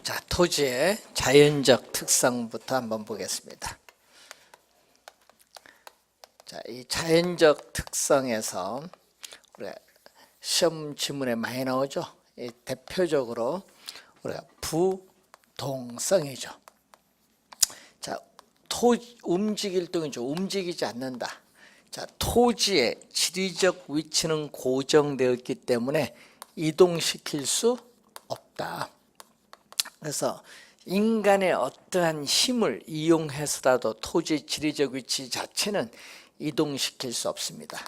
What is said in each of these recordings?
자, 토지의 자연적 특성부터 한번 보겠습니다. 자, 이 자연적 특성에서 우리가 시험 지문에 많이 나오죠. 이 대표적으로 우리가 부동성이죠. 자, 움직일 동이죠. 움직이지 않는다. 자, 토지의 지리적 위치는 고정되었기 때문에 이동시킬 수 없다. 그래서 인간의 어떠한 힘을 이용해서라도 토지의 지리적 위치 자체는 이동시킬 수 없습니다.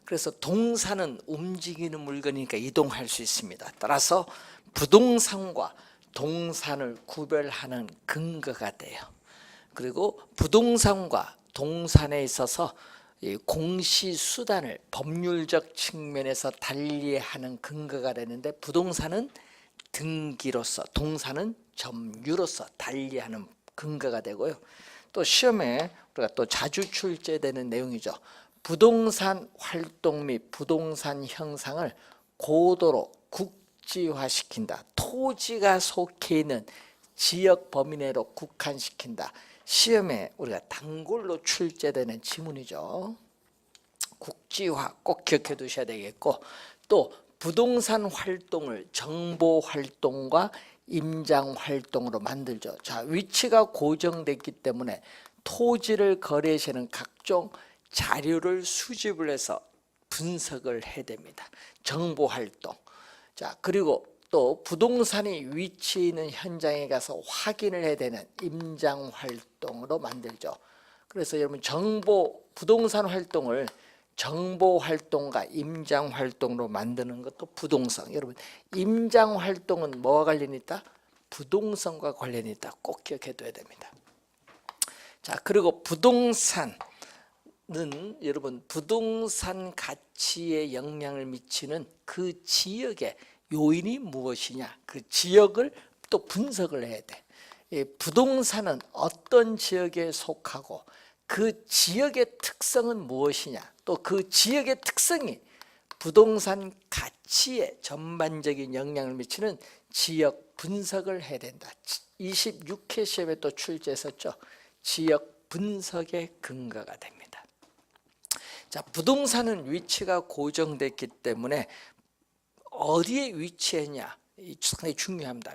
그래서 동산은 움직이는 물건이니까 이동할 수 있습니다. 따라서 부동산과 동산을 구별하는 근거가 돼요. 그리고 부동산과 동산에 있어서 공시수단을 법률적 측면에서 달리하는 근거가 되는데, 부동산은 등기로서, 동산은 점유로서 달리하는 근거가 되고요. 또 시험에 우리가 또 자주 출제되는 내용이죠. 부동산 활동 및 부동산 형상을 고도로 국지화시킨다. 토지가 속해 있는 지역 범위 내로 국한시킨다. 시험에 우리가 단골로 출제되는 지문이죠. 국지화 꼭 기억해 두셔야 되겠고, 또 부동산 활동을 정보 활동과 임장 활동으로 만들죠. 자, 위치가 고정됐기 때문에 토지를 거래시는 각종 자료를 수집을 해서 분석을 해야 됩니다. 정보 활동. 자, 그리고 또 부동산이 위치해 있는 현장에 가서 확인을 해야 되는 임장 활동으로 만들죠. 그래서 여러분 부동산 활동을 정보 활동과 임장 활동으로 만드는 것도 부동산. 여러분, 임장 활동은 뭐와 관련이 있다? 부동산과 관련이 있다. 꼭 기억해 둬야 됩니다. 자, 그리고 부동산은 여러분 부동산 가치에 영향을 미치는 그 지역의 요인이 무엇이냐, 그 지역을 또 분석을 해야 돼. 부동산은 어떤 지역에 속하고 그 지역의 특성은 무엇이냐, 또 그 지역의 특성이 부동산 가치에 전반적인 영향을 미치는 지역 분석을 해야 된다. 26회 시험에 또 출제했었죠. 지역 분석의 근거가 됩니다. 자, 부동산은 위치가 고정됐기 때문에 어디에 위치했냐 상당히 중요합니다.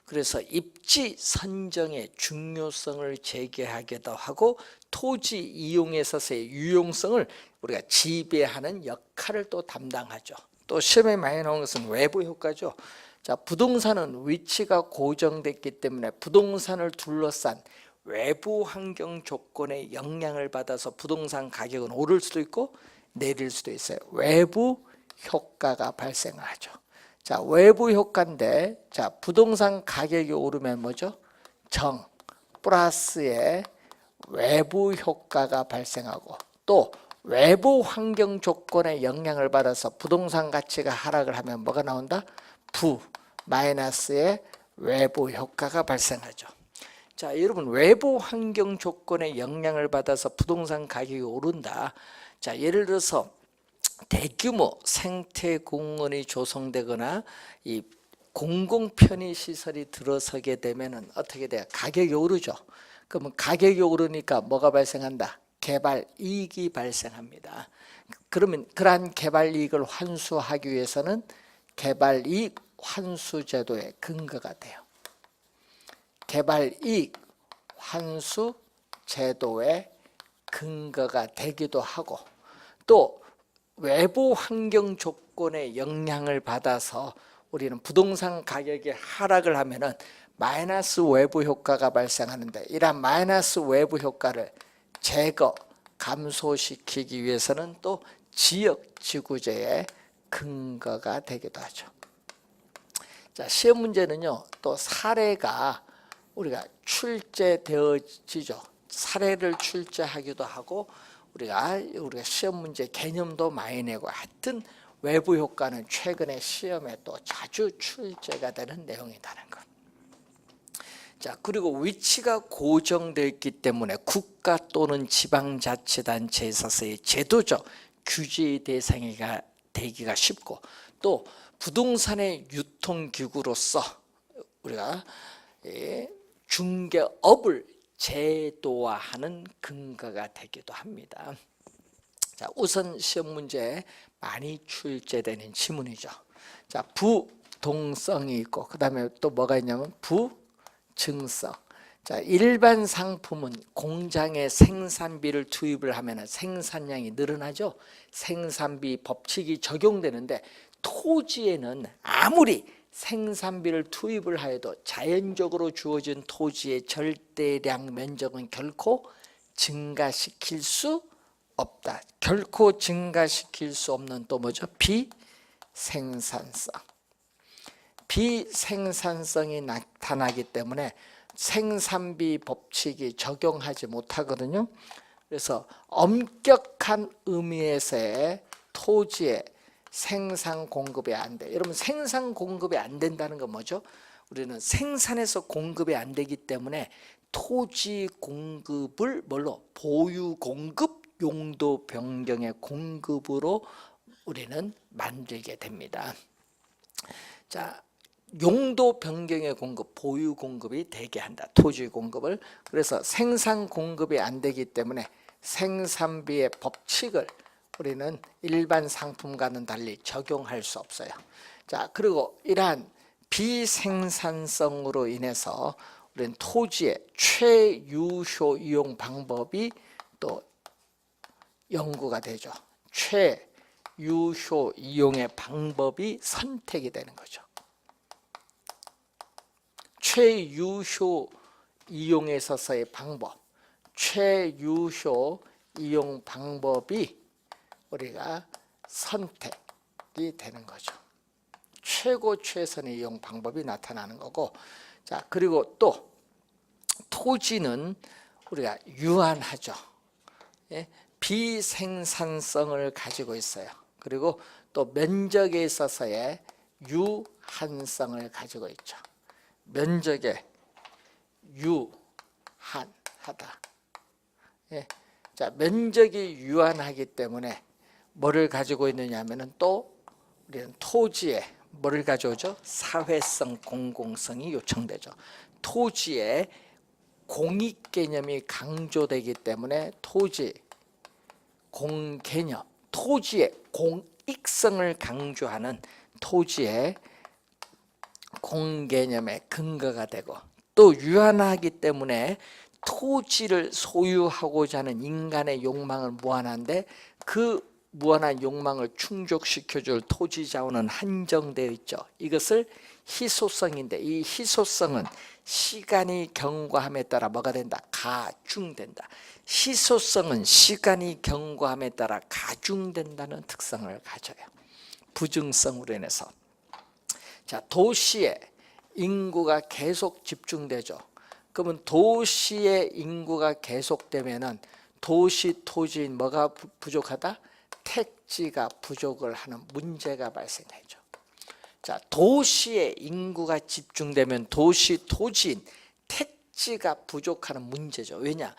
그래서 입지 선정의 중요성을 제기하기도 하고, 토지 이용에 있어서의 유용성을 우리가 지배하는 역할을 또 담당하죠. 또 시험에 많이 나온 것은 외부 효과죠. 자, 부동산은 위치가 고정됐기 때문에 부동산을 둘러싼 외부 환경 조건에 영향을 받아서 부동산 가격은 오를 수도 있고 내릴 수도 있어요. 외부 효과가 발생하죠. 자, 외부 효과인데, 자, 부동산 가격이 오르면 뭐죠? 정 플러스의 외부 효과가 발생하고, 또 외부 환경 조건에 영향을 받아서 부동산 가치가 하락을 하면 뭐가 나온다? 부 마이너스의 외부 효과가 발생하죠. 자, 여러분, 외부 환경 조건에 영향을 받아서 부동산 가격이 오른다. 자, 예를 들어서 대규모 생태공원이 조성되거나 이 공공편의시설이 들어서게 되면 어떻게 돼요? 가격이 오르죠. 그러면 가격이 오르니까 뭐가 발생한다? 개발 이익이 발생합니다. 그러면 그러한 개발 이익을 환수하기 위해서는 개발 이익 환수 제도의 근거가 돼요. 개발 이익 환수 제도의 근거가 되기도 하고, 또 외부 환경 조건에 영향을 받아서 우리는 부동산 가격이 하락을 하면은 마이너스 외부 효과가 발생하는데, 이러한 마이너스 외부 효과를 제거, 감소시키기 위해서는 또 지역 지구제의 근거가 되기도 하죠. 자, 시험 문제는요, 또 사례가 우리가 출제되어지죠. 사례를 출제하기도 하고, 우리가 시험 문제 개념도 많이 내고, 하여튼 외부 효과는 최근에 시험에 또 자주 출제가 되는 내용이라는 것. 자, 그리고 위치가 고정되어 있기 때문에 국가 또는 지방자치단체에 있어서의 제도적 규제의 대상이 되기가 쉽고, 또 부동산의 유통기구로서 우리가 중개업을 제도화하는 근거가 되기도 합니다. 자, 우선 시험 문제에 많이 출제되는 지문이죠. 자, 부동성이 있고 그 다음에 또 뭐가 있냐면 부증성. 자, 일반 상품은 공장에 생산비를 투입을 하면 생산량이 늘어나죠. 생산비 법칙이 적용되는데 토지에는 아무리 생산비를 투입을 하여도 자연적으로 주어진 토지의 절대량 면적은 결코 증가시킬 수 없다. 결코 증가시킬 수 없는 또 뭐죠? 비생산성. 비생산성이 나타나기 때문에 생산비 법칙이 적용하지 못하거든요. 그래서 엄격한 의미에서의 토지의 생산 공급이 안 돼. 여러분, 생산 공급이 안 된다는 건 뭐죠? 우리는 생산해서 공급이 안 되기 때문에 토지 공급을 뭘로? 보유 공급, 용도 변경의 공급으로 우리는 만들게 됩니다. 자, 용도 변경의 공급, 보유 공급이 되게 한다. 토지 공급을. 그래서 생산 공급이 안 되기 때문에 생산비의 법칙을 우리는 일반 상품과는 달리 적용할 수 없어요. 자, 그리고 이러한 비생산성으로 인해서 우리는 토지의 최유효 이용 방법이 또 연구가 되죠. 최유효 이용의 방법이 선택이 되는 거죠. 최유효 이용에 있어서의 방법, 최유효 이용 방법이 우리가 선택이 되는 거죠. 최고 최선의 이용 방법이 나타나는 거고, 자, 그리고 또 토지는 우리가 유한하죠. 예? 비생산성을 가지고 있어요. 그리고 또 면적에 있어서의 유한성을 가지고 있죠. 면적에 유한하다. 예. 자, 면적이 유한하기 때문에 뭐를 가지고 있느냐 하면은 또 우리는 토지에 뭐를 가져오죠? 사회성 공공성이 요청되죠. 토지에 공익 개념이 강조되기 때문에 토지 공개념, 토지의 공익성을 강조하는 토지의 공개념의 근거가 되고, 또 유한하기 때문에 토지를 소유하고자 하는 인간의 욕망을 무한한데 그 무한한 욕망을 충족시켜줄 토지 자원은 한정되어 있죠. 이것을 희소성인데, 이 희소성은 시간이 경과함에 따라 뭐가 된다? 가중된다. 희소성은 시간이 경과함에 따라 가중된다는 특성을 가져요. 부증성으로 인해서. 자, 도시에 인구가 계속 집중되죠. 그러면 도시의 인구가 계속되면은 도시 토지인 뭐가 부족하다? 택지가 부족을 하는 문제가 발생하죠. 자, 도시의 인구가 집중되면 도시 토지인 택지가 부족하는 문제죠. 왜냐?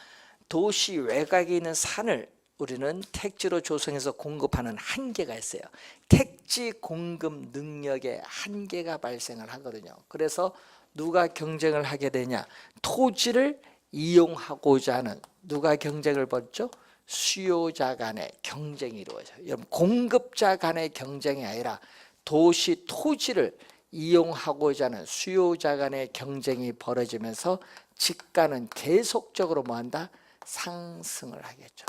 도시 외곽에 있는 산을 우리는 택지로 조성해서 공급하는 한계가 있어요. 택지 공급 능력에 한계가 발생을 하거든요. 그래서 누가 경쟁을 하게 되냐? 토지를 이용하고자 하는 누가 경쟁을 벌죠? 수요자 간의 경쟁이 이루어져요. 여러분, 공급자 간의 경쟁이 아니라 도시 토지를 이용하고자 하는 수요자 간의 경쟁이 벌어지면서 집가는 계속적으로 뭐한다? 상승을 하겠죠.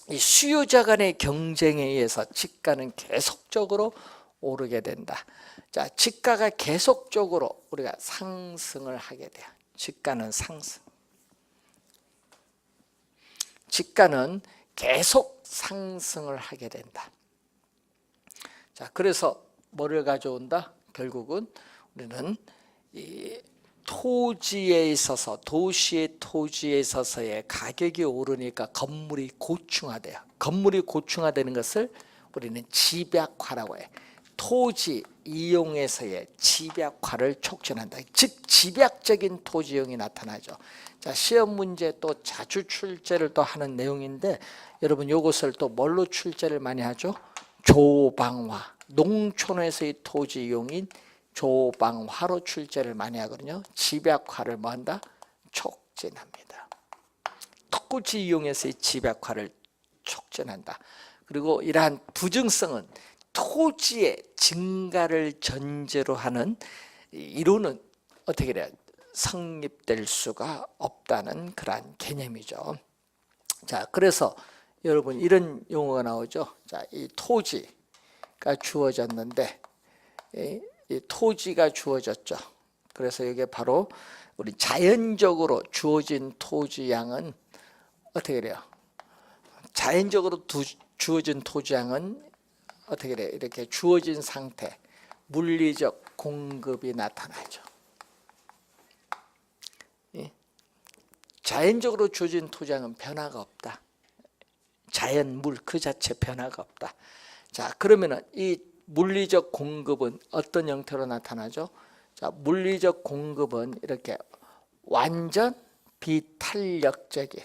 이 수요자 간의 경쟁에 의해서 집가는 계속적으로 오르게 된다. 자, 집가가 계속적으로 우리가 상승을 하게 돼요. 집가는 상승. 집가는 계속 상승을 하게 된다. 자, 그래서 뭐를 가져온다? 결국은 우리는 이 토지에 있어서, 도시의 토지에 있어서의 가격이 오르니까 건물이 고층화돼요. 건물이 고층화되는 것을 우리는 집약화라고 해. 토지 이용에서의 집약화를 촉진한다. 즉 집약적인 토지 이용이 나타나죠. 자, 시험 문제 또 자주 출제를 또 하는 내용인데, 여러분 이것을 또 뭘로 출제를 많이 하죠? 조방화, 농촌에서의 토지 이용인 조방화로 출제를 많이 하거든요. 집약화를 뭐한다? 촉진합니다. 토지 이용해서의 집약화를 촉진한다. 그리고 이러한 부증성은 토지의 증가를 전제로 하는 이론은 어떻게 돼요? 성립될 수가 없다는 그러한 개념이죠. 자, 그래서 여러분 이런 용어가 나오죠. 자, 이 토지가 주어졌는데 이 토지가 주어졌죠. 그래서 이게 바로 우리 자연적으로 주어진 토지 양은 어떻게 돼요? 자연적으로 주어진 토지 양은 어떻게 돼요? 이렇게 주어진 상태, 물리적 공급이 나타나죠. 자연적으로 주어진 토지 양은 변화가 없다. 자연물 그 자체 변화가 없다. 자, 그러면은 이 물리적 공급은 어떤 형태로 나타나죠? 자, 물리적 공급은 이렇게 완전 비탄력적인,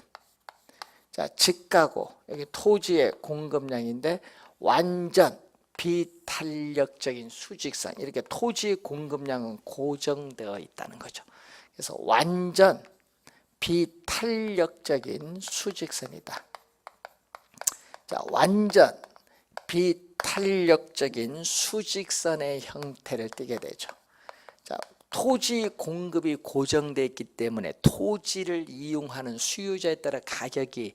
자, 직가고 여기 토지의 공급량인데 완전 비탄력적인 수직선, 이렇게 토지 공급량은 고정되어 있다는 거죠. 그래서 완전 비탄력적인 수직선이다. 자, 완전 비탄력적인 수직선의 형태를 띠게 되죠. 자, 토지 공급이 고정되어 있기 때문에 토지를 이용하는 수요자에 따라 가격이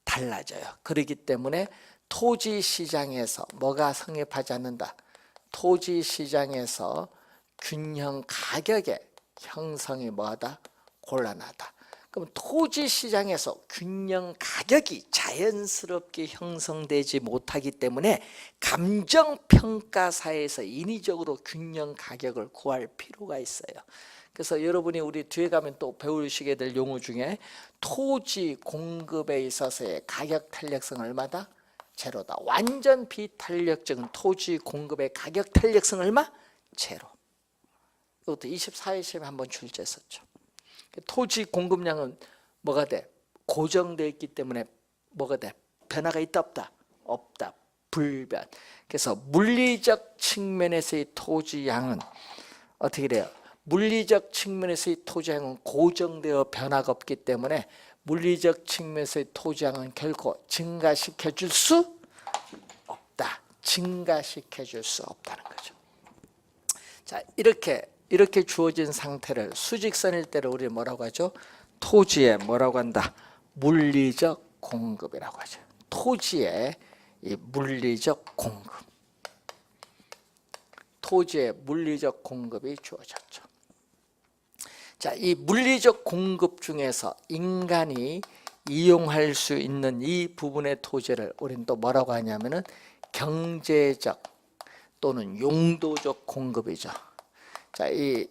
달라져요. 그렇기 때문에 토지 시장에서 뭐가 성립하지 않는다? 토지 시장에서 균형 가격의 형성이 뭐하다? 곤란하다. 그럼 토지 시장에서 균형 가격이 자연스럽게 형성되지 못하기 때문에 감정평가사에서 인위적으로 균형 가격을 구할 필요가 있어요. 그래서 여러분이 우리 뒤에 가면 또 배우시게 될 용어 중에 토지 공급에 있어서의 가격 탄력성 얼마다? 제로다. 완전 비탄력적인 토지 공급의 가격 탄력성 얼마? 제로. 이것도 24회 시험에 한번 출제했었죠. 토지 공급량은 뭐가 돼? 고정되어 있기 때문에 뭐가 돼? 변화가 있다 없다? 없다. 불변. 그래서 물리적 측면에서의 토지 양은 어떻게 돼요? 물리적 측면에서의 토지 양은 고정되어 변화가 없기 때문에 물리적 측면에서의 토지 양은 결코 증가시켜 줄 수 없다. 증가시켜 줄 수 없다는 거죠. 자, 이렇게 주어진 상태를 수직선일 때를 우리 뭐라고 하죠? 토지에 뭐라고 한다? 물리적 공급이라고 하죠. 토지의 이 물리적 공급. 토지의 물리적 공급이 주어졌죠. 자, 이 물리적 공급 중에서 인간이 이용할 수 있는 이 부분의 토지를 우리는 또 뭐라고 하냐면은 경제적 또는 용도적 공급이죠. 자, 이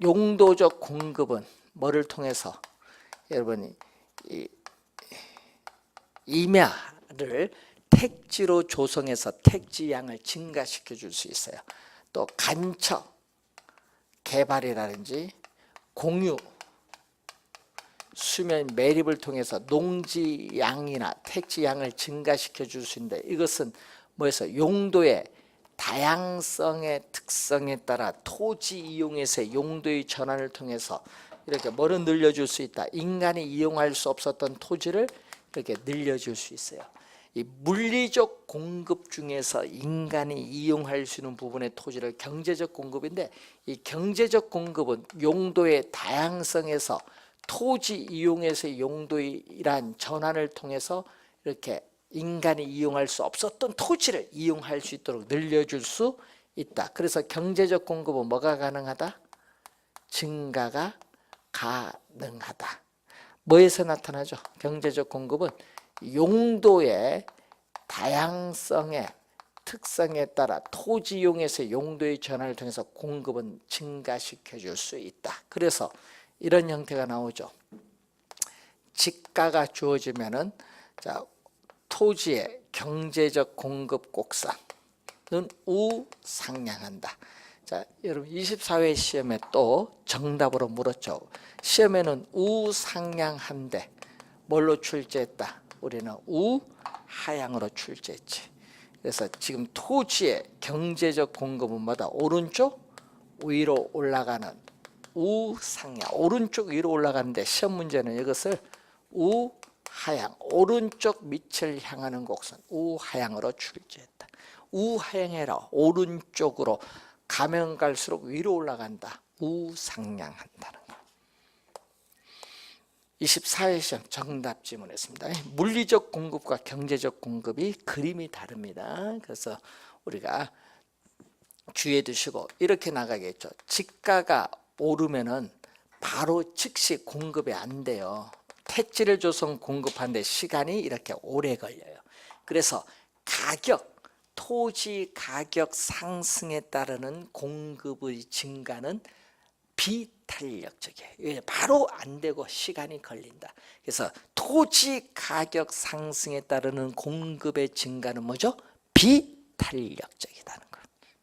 용도적 공급은 뭐를 통해서 여러분이 이 임야를 택지로 조성해서 택지 양을 증가시켜 줄 수 있어요. 또 간척 개발이라든지 공유 수면 매립을 통해서 농지 양이나 택지 양을 증가시켜 줄 수 있는데 이것은 뭐해서 용도의 다양성의 특성에 따라 토지 이용에서의 용도의 전환을 통해서 이렇게 뭐를 늘려줄 수 있다. 인간이 이용할 수 없었던 토지를 이렇게 늘려줄 수 있어요. 이 물리적 공급 중에서 인간이 이용할 수 있는 부분의 토지를 경제적 공급인데 이 경제적 공급은 용도의 다양성에서 토지 이용에서의 용도의 이러한 전환을 통해서 이렇게 인간이 이용할 수 없었던 토지를 이용할 수 있도록 늘려줄 수 있다. 그래서 경제적 공급은 뭐가 가능하다? 증가가 가능하다. 뭐에서 나타나죠? 경제적 공급은 용도의 다양성의 특성에 따라 토지 이용에서 용도의 전환을 통해서 공급은 증가시켜 줄 수 있다. 그래서 이런 형태가 나오죠. 지가가 주어지면은 자, 토지의 경제적 공급 곡선은 우상향한다. 자, 여러분 24회 시험에 또 정답으로 물었죠. 시험에는 우상향한데 뭘로 출제했다? 우리는 우하향으로 출제했지. 그래서 지금 토지의 경제적 공급은 뭐다? 오른쪽 위로 올라가는 우상향, 오른쪽 위로 올라가는데 시험 문제는 이것을 우하향, 오른쪽 밑을 향하는 곡선 우하향으로 출제했다. 우하향해라. 오른쪽으로 가면 갈수록 위로 올라간다. 우상향한다는 거. 24회 시험 정답 지문했습니다. 물리적 공급과 경제적 공급이 그림이 다릅니다. 그래서 우리가 주의해 두시고 이렇게 나가겠죠. 지가가 오르면은 바로 즉시 공급이 안 돼요. 택지를 줘서 공급하는데 시간이 이렇게 오래 걸려요. 그래서 토지 가격 상승에 따르는 공급의 증가는 비탄력적이에요. 바로 안 되고 시간이 걸린다. 그래서 토지 가격 상승에 따르는 공급의 증가는 뭐죠? 비탄력적이다는 거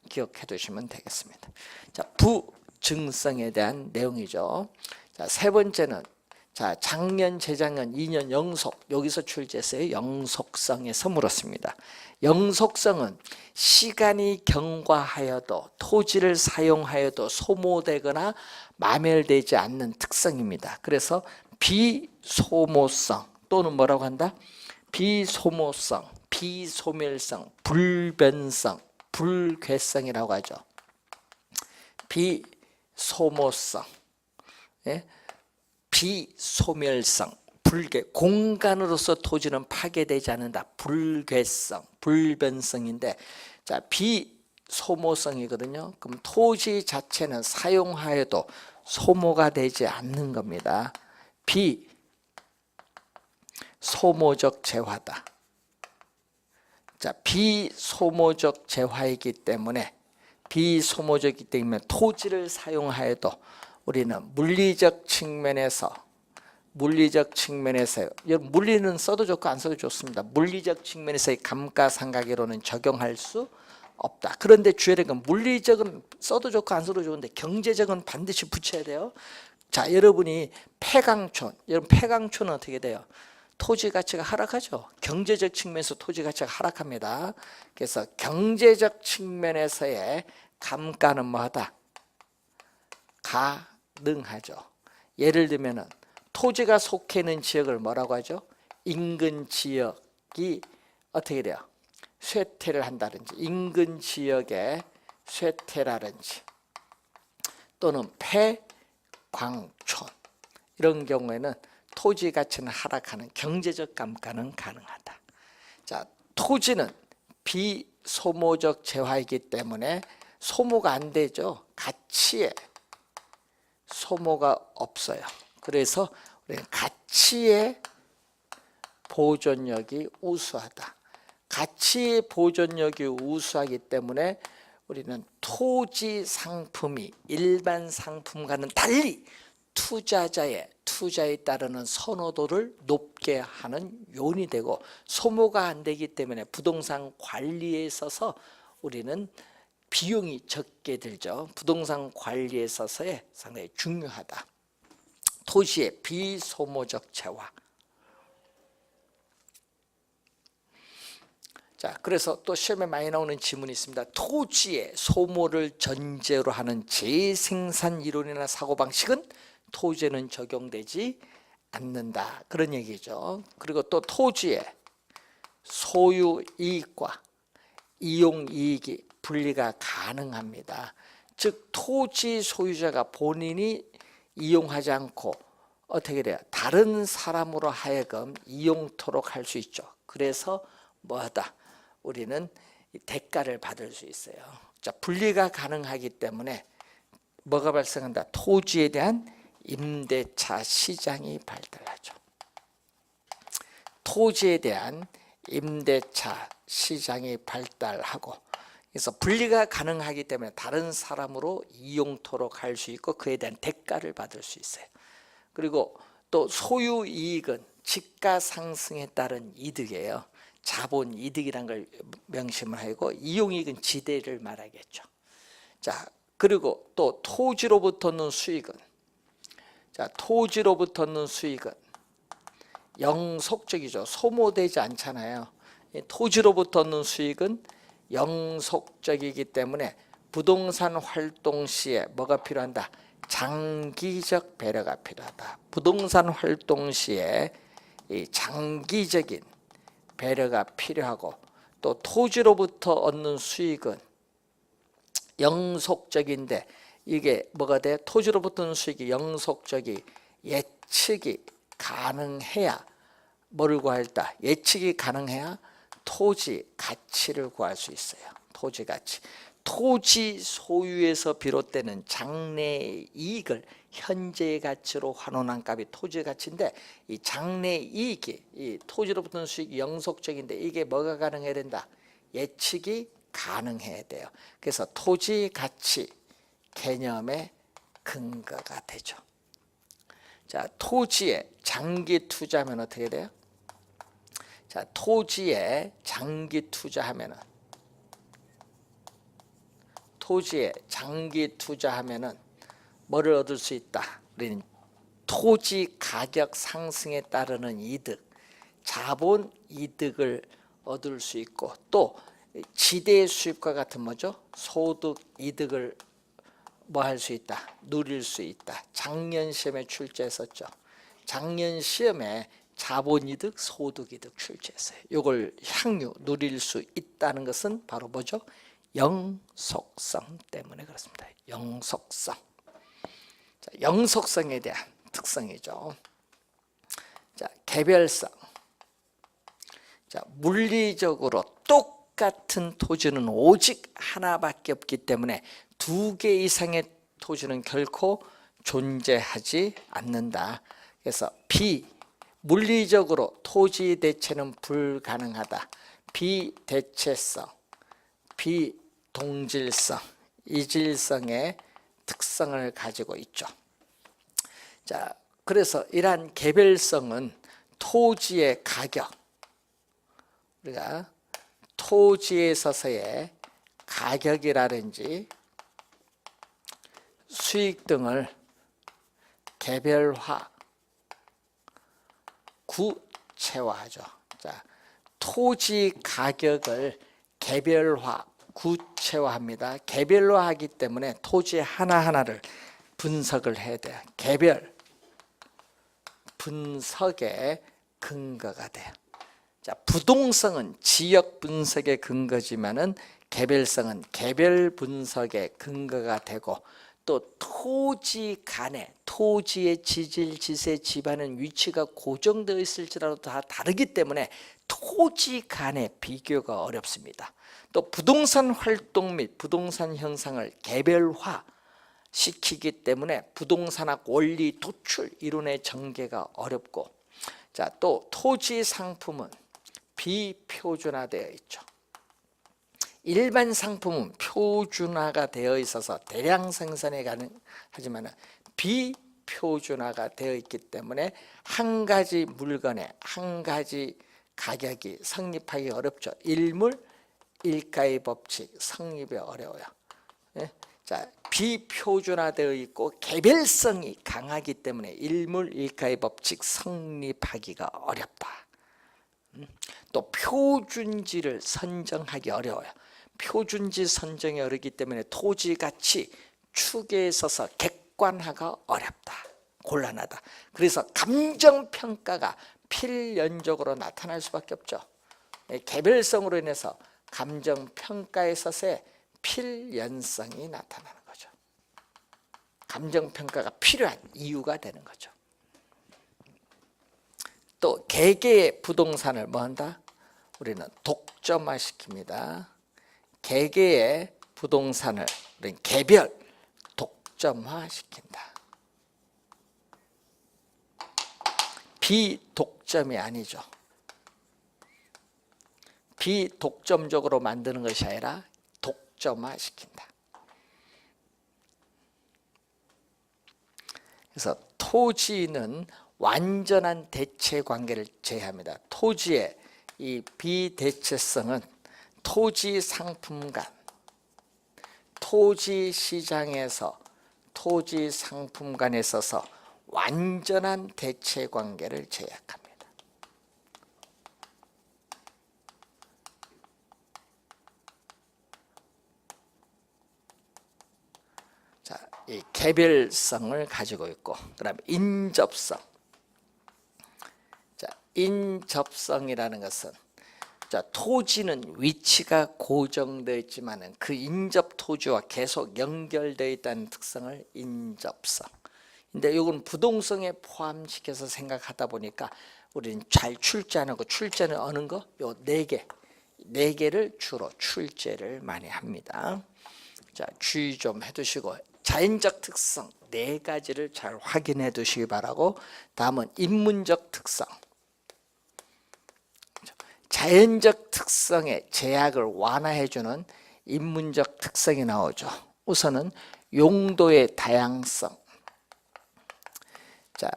기억해 두시면 되겠습니다. 자, 부증성에 대한 내용이죠. 자, 세 번째는 자, 작년, 재작년, 2년 영속, 여기서 출제했어요. 영속성에서 물었습니다. 영속성은 시간이 경과하여도 토지를 사용하여도 소모되거나 마멸되지 않는 특성입니다. 그래서 비소모성 또는 뭐라고 한다? 비소모성, 비소멸성, 불변성, 불괴성이라고 하죠. 비소모성, 예? 비소멸성, 불괴, 공간으로서 토지는 파괴되지 않는다. 불괴성, 불변성인데, 자, 비소모성이거든요. 그럼 토지 자체는 사용하여도 소모가 되지 않는 겁니다. 비소모적 재화다. 자, 비소모적 재화이기 때문에 비소모적이기 때문에 토지를 사용하여도 우리는 물리적 측면에서 물리는 써도 좋고 안 써도 좋습니다. 물리적 측면에서의 감가상각이론은 적용할 수 없다. 그런데 주의할 건 물리적은 써도 좋고 안 써도 좋은데 경제적은 반드시 붙여야 돼요. 자, 여러분이 폐강촌, 여러분 폐강촌은 어떻게 돼요? 토지 가치가 하락하죠. 경제적 측면에서 토지 가치가 하락합니다. 그래서 경제적 측면에서의 감가는 뭐하다? 가능하죠. 예를 들면은 토지가 속해 있는 지역을 뭐라고 하죠? 인근 지역이 어떻게 돼요? 쇠퇴를 한다든지 인근 지역에 쇠퇴라든지 또는 폐광촌 이런 경우에는 토지 가치는 하락하는 경제적 감가는 가능하다. 자, 토지는 비소모적 재화이기 때문에 소모가 안 되죠. 가치에 소모가 없어요. 그래서 우리는 가치의 보존력이 우수하다. 가치의 보존력이 우수하기 때문에 우리는 토지 상품이 일반 상품과는 달리 투자에 따르는 선호도를 높게 하는 요인이 되고 소모가 안 되기 때문에 부동산 관리에 있어서 우리는 비용이 적게 들죠. 부동산 관리에 있어서의 상당히 중요하다. 토지의 비소모적 재화. 자, 그래서 또 시험에 많이 나오는 지문이 있습니다. 토지의 소모를 전제로 하는 재생산 이론이나 사고방식은 토지에는 적용되지 않는다. 그런 얘기죠. 그리고 또 토지의 소유 이익과 이용 이익이 분리가 가능합니다. 즉 토지 소유자가 본인이 이용하지 않고 어떻게 돼요? 다른 사람으로 하여금 이용토록 할 수 있죠. 그래서 뭐하다? 우리는 대가를 받을 수 있어요. 자, 분리가 가능하기 때문에 뭐가 발생한다? 토지에 대한 임대차 시장이 발달하죠. 토지에 대한 임대차 시장이 발달하고 그래서 분리가 가능하기 때문에 다른 사람으로 이용토록 할 수 있고 그에 대한 대가를 받을 수 있어요. 그리고 또 소유 이익은 지가 상승에 따른 이득이에요. 자본 이득이라는 걸 명심을 하고 이용 이익은 지대를 말하겠죠. 자, 그리고 또 토지로부터 얻는 수익은 영속적이죠. 소모되지 않잖아요. 토지로부터 얻는 수익은 영속적이기 때문에 부동산 활동 시에 뭐가 필요한다? 장기적 배려가 필요하다. 부동산 활동 시에 이 장기적인 배려가 필요하고, 또 토지로부터 얻는 수익은 영속적인데 이게 뭐가 돼? 토지로부터 얻는 수익이 영속적이 예측이 가능해야 뭐를 구할까? 예측이 가능해야 토지 가치를 구할 수 있어요. 토지 가치. 토지 소유에서 비롯되는 장래 이익을 현재의 가치로 환원한 값이 토지 가치인데, 이 장래 이익이, 이 토지로부터 수익이 영속적인데 이게 뭐가 가능해야 된다? 예측이 가능해야 돼요. 그래서 토지 가치 개념의 근거가 되죠. 자, 토지에 장기 투자하면 어떻게 돼요? 자, 토지에 장기 투자하면은, 토지에 장기 투자하면은 뭐를 얻을 수 있다? 우리는 토지 가격 상승에 따르는 이득, 자본 이득을 얻을 수 있고, 또 지대 수입과 같은 뭐죠? 소득 이득을 뭐 할 수 있다? 누릴 수 있다. 작년 시험에 출제했었죠. 작년 시험에 자본이득, 소득이득 출제했어요. 이걸 향유 누릴 수 있다는 것은 바로 뭐죠? 영속성 때문에 그렇습니다. 영속성. 자, 영속성에 대한 특성이죠. 자, 개별성. 자, 물리적으로 똑같은 토지는 오직 하나밖에 없기 때문에 2개 이상의 토지는 결코 존재하지 않는다. 그래서 물리적으로 토지 대체는 불가능하다. 비대체성, 비동질성, 이질성의 특성을 가지고 있죠. 자, 그래서 이러한 개별성은 토지의 가격, 우리가 토지에 있어서의 가격이라든지 수익 등을 개별화, 구체화하죠. 자, 토지 가격을 개별화, 구체화합니다. 개별화하기 때문에 토지 하나하나를 분석을 해야 돼요. 개별 분석의 근거가 돼요. 자, 부동성은 지역 분석의 근거지만은 개별성은 개별 분석의 근거가 되고, 또 토지 간에 토지의 지질, 지세, 지반은 위치가 고정되어 있을지라도 다 다르기 때문에 토지 간의 비교가 어렵습니다. 또 부동산 활동 및 부동산 형상을 개별화 시키기 때문에 부동산학 원리 도출 이론의 전개가 어렵고, 자, 또 토지 상품은 비표준화되어 있죠. 일반 상품은 표준화가 되어 있어서 대량 생산이 가능하지만 비표준화가 되어 있기 때문에 한 가지 물건에 한 가지 가격이 성립하기 어렵죠. 일물 일가의 법칙 성립이 어려워요. 예? 자, 비표준화되어 있고 개별성이 강하기 때문에 일물 일가의 법칙 성립하기가 어렵다. 또 표준지를 선정하기 어려워요. 표준지 선정이 어렵기 때문에 토지 가치 추계에 있어서 객관화가 어렵다. 곤란하다. 그래서 감정평가가 필연적으로 나타날 수밖에 없죠. 개별성으로 인해서 감정평가에 있어서의 필연성이 나타나는 거죠. 감정평가가 필요한 이유가 되는 거죠. 또 개개의 부동산을 뭐 한다? 우리는 독점화시킵니다. 개개의 부동산을 우리는 개별 독점화시킨다. 비독점이 아니죠. 비독점적으로 만드는 것이 아니라 독점화시킨다. 그래서 토지는 완전한 대체 관계를 제외합니다. 토지의 이 비대체성은 토지 상품 간, 토지 시장에서 토지 상품 간에 있어서 완전한 대체 관계를 제약합니다. 이 개별성을 가지고 있고, 그다음에 인접성. 자, 인접성이라는 것은, 자, 토지는 위치가 고정되어 있지만은 그 인접 토지와 계속 연결되어 있다는 특성을 인접성. 근데 이건 부동성에 포함시켜서 생각하다 보니까 우리는 잘 출제하는 거, 출제는 어느 거? 요 네 개를 주로 출제를 많이 합니다. 자, 주의 좀 해두시고, 자연적 특성 네 가지를 잘 확인해 두시기 바라고, 다음은 인문적 특성. 자연적 특성의 제약을 완화해 주는 인문적 특성이 나오죠. 우선은 용도의 다양성. 자,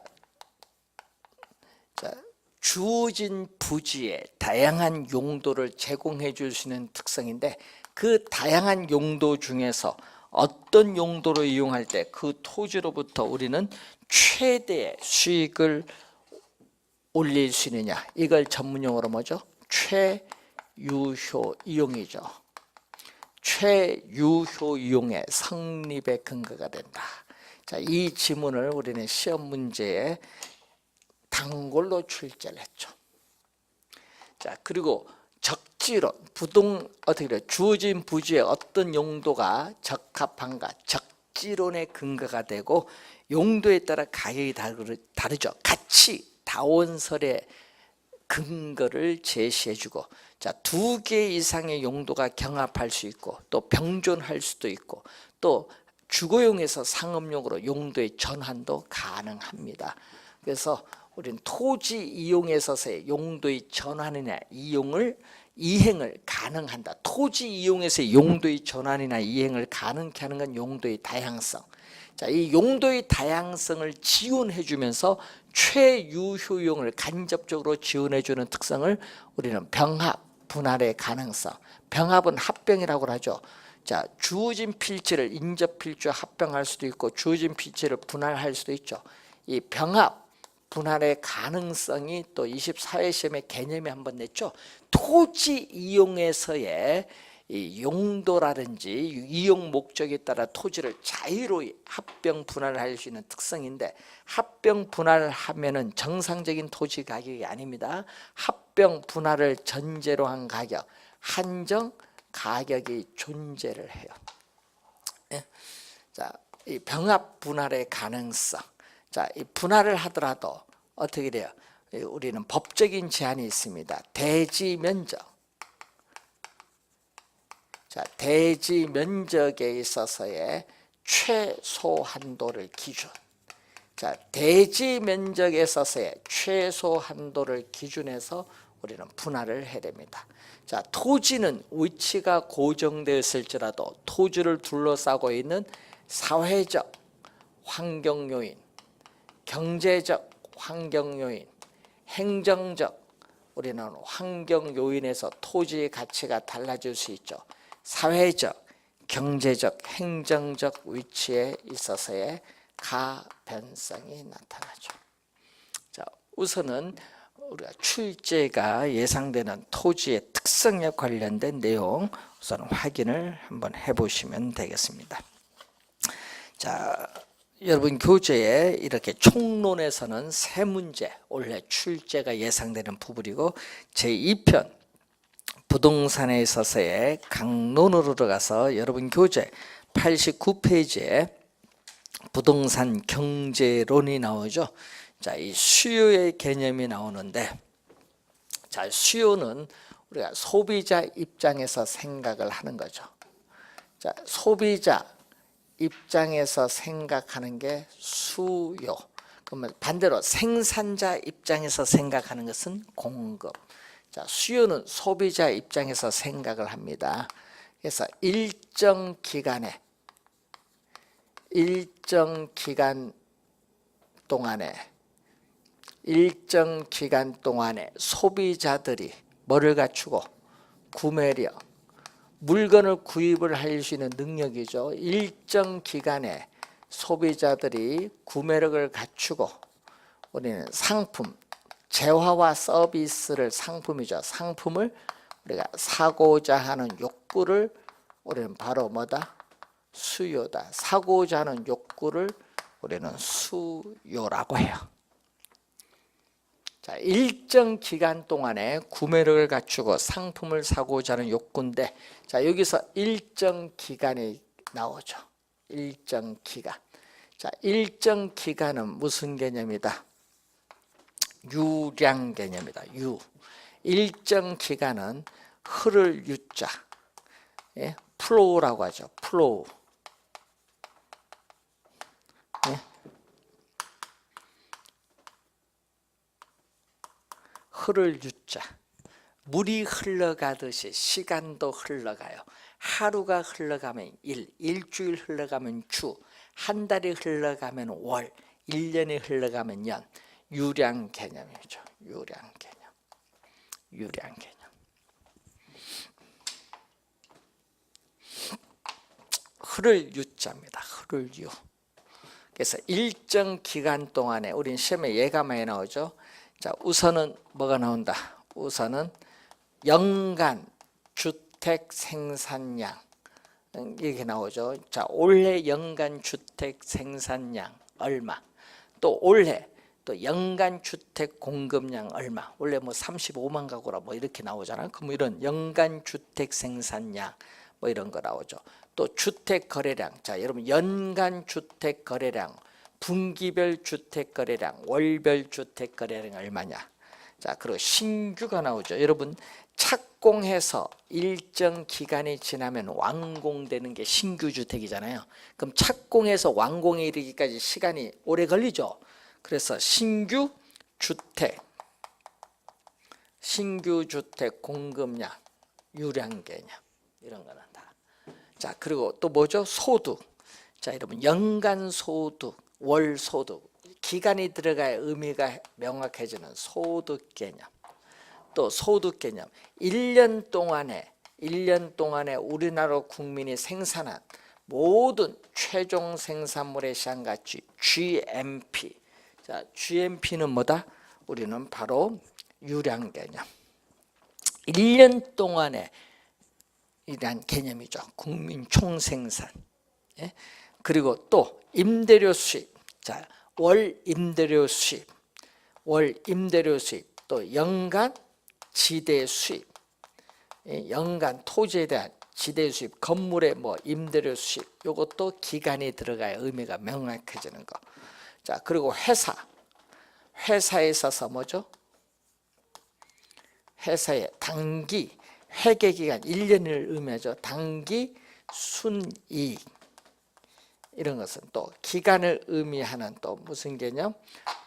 주어진 부지에 다양한 용도를 제공해 줄 수 있는 특성인데, 그 다양한 용도 중에서 어떤 용도로 이용할 때 그 토지로부터 우리는 최대의 수익을 올릴 수 있느냐, 이걸 전문용어로 뭐죠? 최유효 이용이죠. 최유효 이용의 성립의 근거가 된다. 자, 이 지문을 우리는 시험 문제에 단골로 출제를 했죠. 자, 그리고 적지론, 어떻게 돼요? 주어진 부지에 어떤 용도가 적합한가, 적지론의 근거가 되고, 용도에 따라 가격이 다르죠. 가치, 다원설의 근거를 제시해주고, 자, 2개 이상의 용도가 경합할 수 있고, 또 병존할 수도 있고, 또 주거용에서 상업용으로 용도의 전환도 가능합니다. 그래서 우리는 토지 이용에 있어서의 용도의 전환이나 이행을 가능한다. 토지 이용에서의 용도의 전환이나 이행을 가능케 하는 건 용도의 다양성. 자, 이 용도의 다양성을 지원해 주면서 최유효용을 간접적으로 지원해 주는 특성을 우리는 병합, 분할의 가능성. 병합은 합병이라고 하죠. 자, 주어진 필지를 인접 필지와 합병할 수도 있고, 주어진 필지를 분할할 수도 있죠. 이 병합, 분할의 가능성이 또 24회 시험의 개념이 한번 냈죠. 토지 이용에서의 이 용도라든지 이용 목적에 따라 토지를 자유로이 합병 분할할 수 있는 특성인데, 합병 분할을 하면은 정상적인 토지 가격이 아닙니다. 합병 분할을 전제로 한 가격, 한정 가격이 존재를 해요. 예? 자, 이 병합 분할의 가능성. 자, 이 분할을 하더라도 어떻게 돼요? 우리는 법적인 제한이 있습니다. 대지 면적. 자, 대지 면적에 있어서의 최소 한도를 기준. 자, 대지 면적에 있어서의 최소 한도를 기준해서 우리는 분할을 해야 됩니다. 자, 토지는 위치가 고정되었을지라도 토지를 둘러싸고 있는 사회적 환경 요인, 경제적 환경 요인, 행정적 우리는 환경 요인에서 토지의 가치가 달라질 수 있죠. 사회적, 경제적, 행정적 위치에 있어서의 가변성이 나타나죠. 자, 우선은 우리가 출제가 예상되는 토지의 특성에 관련된 내용 우선 확인을 한번 해보시면 되겠습니다. 자, 여러분 교재에 이렇게 총론에서는 3문제 올해 출제가 예상되는 부분이고, 제2편 부동산에 있어서의 강론으로 들어가서 여러분 교재 89페이지에 부동산 경제론이 나오죠. 자, 이 수요의 개념이 나오는데, 자, 수요는 우리가 소비자 입장에서 생각을 하는 거죠. 자, 소비자 입장에서 생각하는 게 수요. 그러면 반대로 생산자 입장에서 생각하는 것은 공급. 자, 수요는 소비자 입장에서 생각을 합니다. 그래서 일정 기간 동안에 소비자들이 뭐를 갖추고, 구매력, 물건을 구입을 할 수 있는 능력이죠. 일정 기간에 소비자들이 구매력을 갖추고, 우리는 상품, 재화와 서비스를 상품이죠. 상품을 우리가 사고자 하는 욕구를 우리는 바로 뭐다? 수요다. 사고자 하는 욕구를 우리는 수요라고 해요. 자, 일정 기간 동안에 구매력을 갖추고 상품을 사고자 하는 욕구인데, 자, 여기서 일정 기간이 나오죠. 일정 기간. 자, 일정 기간은 무슨 개념이다? 유량 개념이다. 유. 일정 기간은 흐를 유자. 예? 플로우라고 하죠. 플로우. 예? 흐를 유자. 물이 흘러가듯이 시간도 흘러가요. 하루가 흘러가면 일주일 흘러가면 주, 한 달이 흘러가면 월, 1년이 흘러가면 년. 유량 개념이죠. 유량 개념. 유량 개념. 흐를 유자입니다. 흐를 유. 그래서 일정 기간 동안에 우린 시험에 예가 많이 나오죠. 자, 우선은 뭐가 나온다? 우선은 연간 주택 생산량 이렇게 나오죠. 자, 올해 연간 주택 생산량 얼마? 또 올해 또 연간 주택 공급량 얼마? 원래 뭐 35만 가구라 뭐 이렇게 나오잖아요. 그럼 이런 연간 주택 생산량 뭐 이런 거 나오죠. 또 주택 거래량. 자, 여러분 연간 주택 거래량, 분기별 주택 거래량, 월별 주택 거래량 얼마냐? 자, 그리고 신규가 나오죠. 여러분 착공해서 일정 기간이 지나면 완공되는 게 신규 주택이잖아요. 그럼 착공해서 완공에 이르기까지 시간이 오래 걸리죠. 그래서 신규 주택 공급량, 유량 개념 이런 거는 다. 자, 그리고 또 뭐죠? 소득. 자, 여러분 연간 소득, 월 소득, 기간이 들어가야 의미가 명확해지는 소득 개념. 또 소득 개념. 1년 동안에 우리나라 국민이 생산한 모든 최종 생산물의 시장가치 GMP. 자, GMP는 뭐다? 우리는 바로 유량 개념. 1년 동안에 이란 개념이죠. 국민 총생산. 예? 그리고 또 임대료 수입. 자, 월 임대료 수입, 또 연간 지대 수입, 연간 토지에 대한 지대 수입, 건물의 뭐 임대료 수입, 이것도 기간이 들어가야 의미가 명확해지는 거. 자, 그리고 회사에 있어서 뭐죠? 회사의 단기 회계 기간 1년을 의미하죠. 단기 순이익. 이런 것은 또 기간을 의미하는 또 무슨 개념?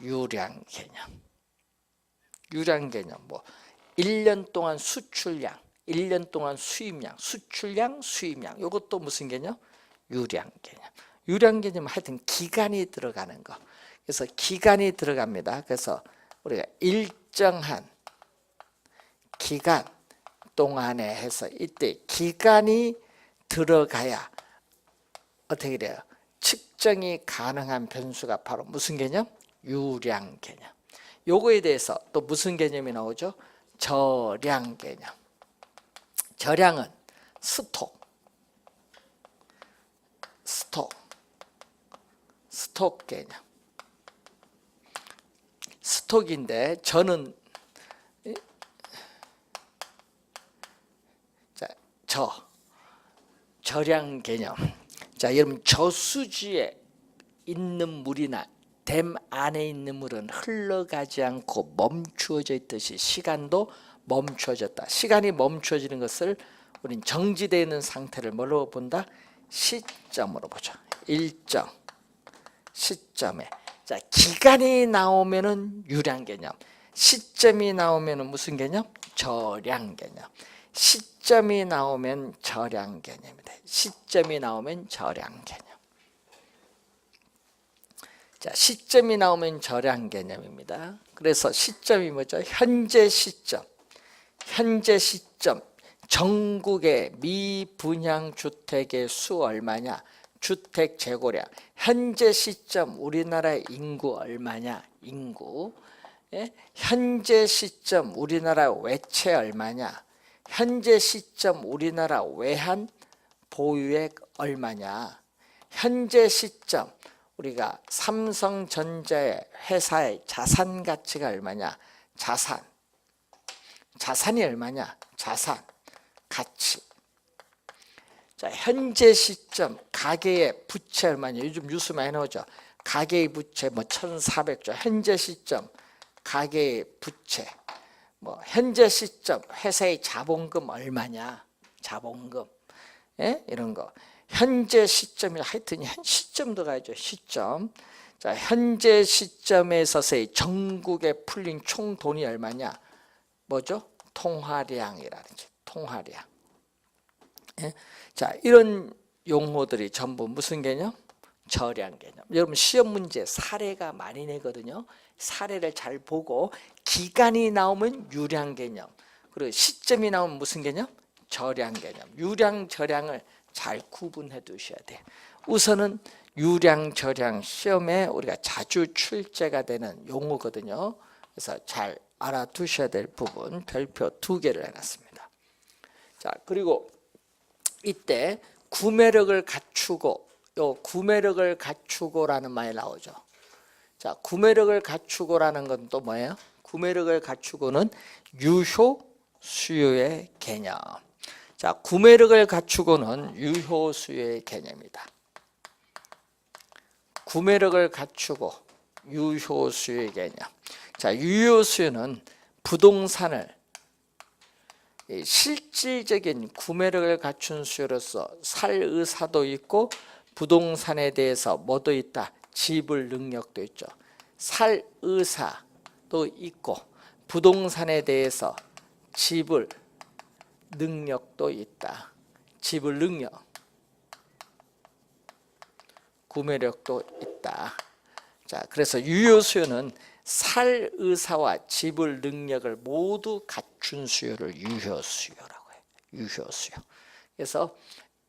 유량 개념. 유량 개념 뭐 1년 동안 수출량, 1년 동안 수입량, 수출량, 수입량. 이것도 무슨 개념? 유량 개념. 유량 개념은 하여튼 기간이 들어가는 거. 그래서 기간이 들어갑니다. 그래서 우리가 일정한 기간 동안에 해서 이때 기간이 들어가야 어떻게 돼요? 측정이 가능한 변수가 바로 무슨 개념? 유량 개념. 요거에 대해서 또 무슨 개념이 나오죠? 저량 개념. 저량은 스톡 개념. 스톡인데 저는 저량 개념. 자, 여러분 저수지에 있는 물이나 댐 안에 있는 물은 흘러가지 않고 멈추어져 있듯이 시간도 멈추어졌다. 시간이 멈추어지는 것을 우린 정지되어 있는 상태를 뭘로 본다? 시점으로 보죠. 일정 시점에. 자, 기간이 나오면은 유량 개념, 시점이 나오면은 무슨 개념? 저량 개념. 시점이 나오면 저량 개념이다. 시점이 나오면 저량 개념. 자, 시점이 나오면 저량 개념입니다. 그래서 시점이 뭐죠? 현재 시점. 전국의 미분양 주택의 수 얼마냐? 주택 재고량. 현재 시점 우리나라의 인구 얼마냐? 인구. 예? 현재 시점 우리나라 외채 얼마냐? 현재 시점 우리나라 외환 보유액 얼마냐? 현재 시점 우리가 삼성전자의 회사의 자산 가치가 얼마냐? 자산이 얼마냐? 자산 가치. 자, 현재 시점 가계의 부채 얼마냐? 요즘 뉴스 많이 나오죠. 가계의 부채 뭐 1,400조. 현재 시점 가계의 부채. 뭐 현재 시점 회사의 자본금 얼마냐? 자본금. 예? 이런 거. 현재 시점이 하여튼 현 시점도 가야죠. 시점. 자, 현재 시점에 있어서의 전국에 풀린 총 돈이 얼마냐? 뭐죠? 통화량이라든지 통화량. 예? 자, 이런 용어들이 전부 무슨 개념? 저량 개념. 여러분 시험 문제 사례가 많이 내거든요. 사례를 잘 보고 기간이 나오면 유량 개념, 그리고 시점이 나오면 무슨 개념? 저량 개념. 유량 저량을 잘 구분해 두셔야 돼요. 우선은 유량 저량 시험에 우리가 자주 출제가 되는 용어거든요. 그래서 잘 알아두셔야 될 부분 별표 2개를 해놨습니다. 자, 그리고 이때 구매력을 갖추고, 요 구매력을 갖추고라는 말이 나오죠. 자, 구매력을 갖추고라는 건 또 뭐예요? 구매력을 갖추고는 유효 수요의 개념. 자, 구매력을 갖추고는 유효 수요의 개념이다. 구매력을 갖추고 유효 수요의 개념. 자, 유효 수요는 부동산을 실질적인 구매력을 갖춘 수요로서 살 의사도 있고 부동산에 대해서 뭐도 있다? 지불 능력도 있죠. 살 의사도 있고 부동산에 대해서 지불 능력도 있다. 지불 능력, 구매력도 있다. 자, 그래서 유효 수요는 살 의사와 지불 능력을 모두 갖춘 수요를 유효 수요라고 해요. 유효 수요. 그래서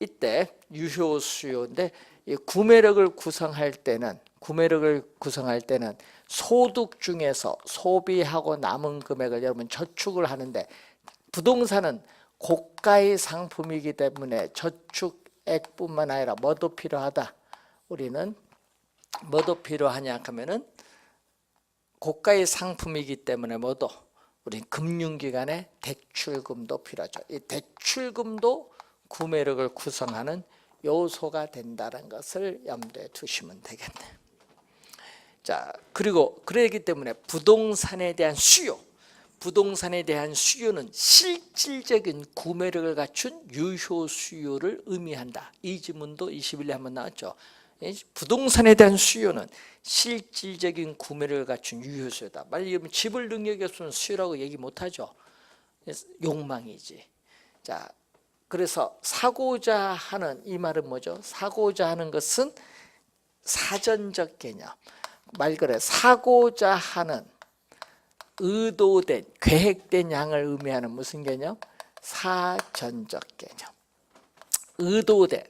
이때 유효 수요인데 이 구매력을 구성할 때는 소득 중에서 소비하고 남은 금액을 여러분 저축을 하는데 부동산은 고가의 상품이기 때문에 저축액뿐만 아니라 뭐도 필요하다. 우리는 뭐도 필요하냐 하면은 고가의 상품이기 때문에 뭐도 우리 금융기관의 대출금도 필요하죠. 이 대출금도 구매력을 구성하는 요소가 된다는 것을 염두에 두시면 되겠네요. 자, 그리고 그러기 때문에 부동산에 대한 수요는 실질적인 구매력을 갖춘 유효 수요를 의미한다. 이 지문도 21에 한번 나왔죠. 부동산에 대한 수요는 실질적인 구매력을 갖춘 유효 수요다. 만약에 지불 능력이 없으면 수요라고 얘기 못하죠. 욕망이지. 자, 그래서 사고자 하는 이 말은 뭐죠? 사고자 하는 것은 사전적 개념. 말 그래 사고자 하는 의도된 계획된 양을 의미하는 무슨 개념? 사전적 개념. 의도된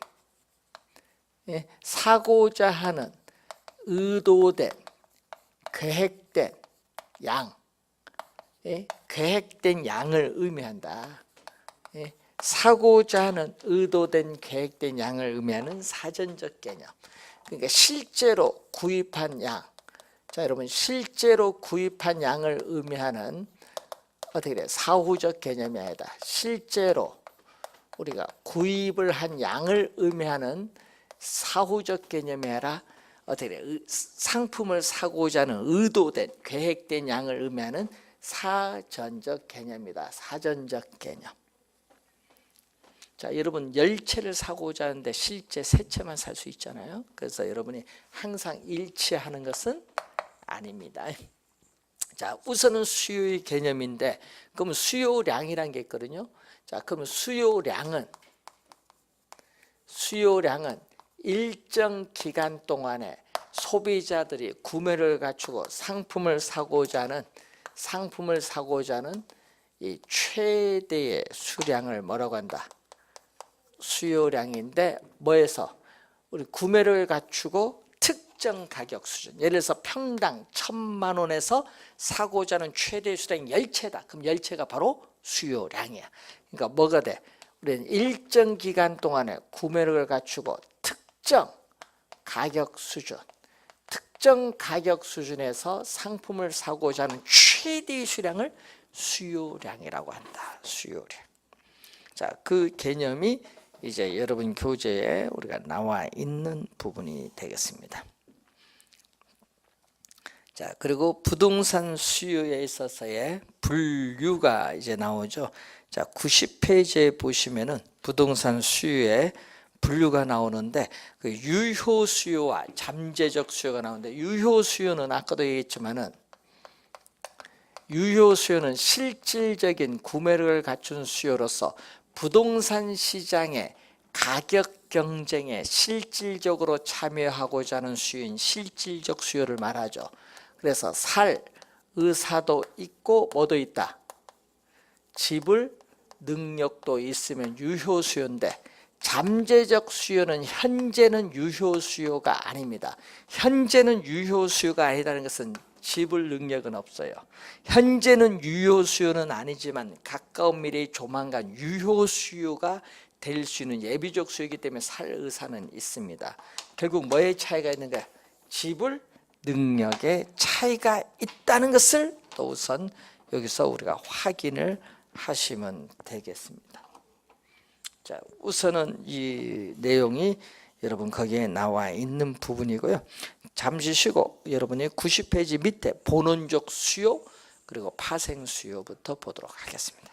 사고자 하는 의도된 계획된 양, 계획된 양을 의미한다. 사고자 하는 의도된 계획된 양을 의미하는 사전적 개념. 그러니까 실제로 구입한 양. 자, 여러분 실제로 구입한 양을 의미하는 어떻게 돼? 사후적 개념이 아니다. 실제로 우리가 구입을 한 양을 의미하는 사후적 개념이 아니라 어떻게 돼? 상품을 사고자 하는 의도된 계획된 양을 의미하는 사전적 개념이다. 사전적 개념. 자, 여러분 열채를 사고자 하는데 실제 세 채만 살 수 있잖아요. 그래서 여러분이 항상 일치하는 것은 아닙니다. 자, 우선은 수요의 개념인데 그럼 수요량이라는 게 있거든요. 자, 그러면 수요량은 일정 기간 동안에 소비자들이 구매를 갖추고 상품을 사고자 하는 이 최대의 수량을 뭐라고 한다? 수요량인데 뭐에서 우리 구매를 갖추고 특정 가격 수준, 예를 들어서 평당 1,000만 원에서 사고자 하는 최대 수량이 10채다. 그럼 10채가 바로 수요량이야. 그러니까 뭐가 돼? 우리는 일정 기간 동안에 구매력을 갖추고 특정 가격 수준, 특정 가격 수준에서 상품을 사고자 하는 최대 수량을 수요량이라고 한다. 수요량. 자, 그 개념이 이제 여러분 교재에 우리가 나와 있는 부분이 되겠습니다. 자, 그리고 부동산 수요에 있어서의 분류가 이제 나오죠. 자, 90페이지에 보시면은 부동산 수요에 분류가 나오는데 그 유효 수요와 잠재적 수요가 나오는데, 유효 수요는 아까도 얘기했지만은 유효 수요는 실질적인 구매력을 갖춘 수요로서 부동산 시장의 가격 경쟁에 실질적으로 참여하고자 하는 수요인 실질적 수요를 말하죠. 그래서 살 의사도 있고 뭐도 있다. 지불 능력도 있으면 유효 수요인데, 잠재적 수요는 현재는 유효 수요가 아닙니다. 현재는 유효 수요가 아니라는 것은 지불 능력은 없어요. 현재는 유효 수요는 아니지만 가까운 미래의 조만간 유효 수요가 될 수 있는 예비적 수요이기 때문에 살 의사는 있습니다. 결국 뭐의 차이가 있는가? 지불 능력의 차이가 있다는 것을 또 우선 여기서 우리가 확인을 하시면 되겠습니다. 자, 우선은 이 내용이 여러분 거기에 나와 있는 부분이고요. 잠시 쉬고 여러분이 90페이지 밑에 본원적 수요 그리고 파생 수요부터 보도록 하겠습니다.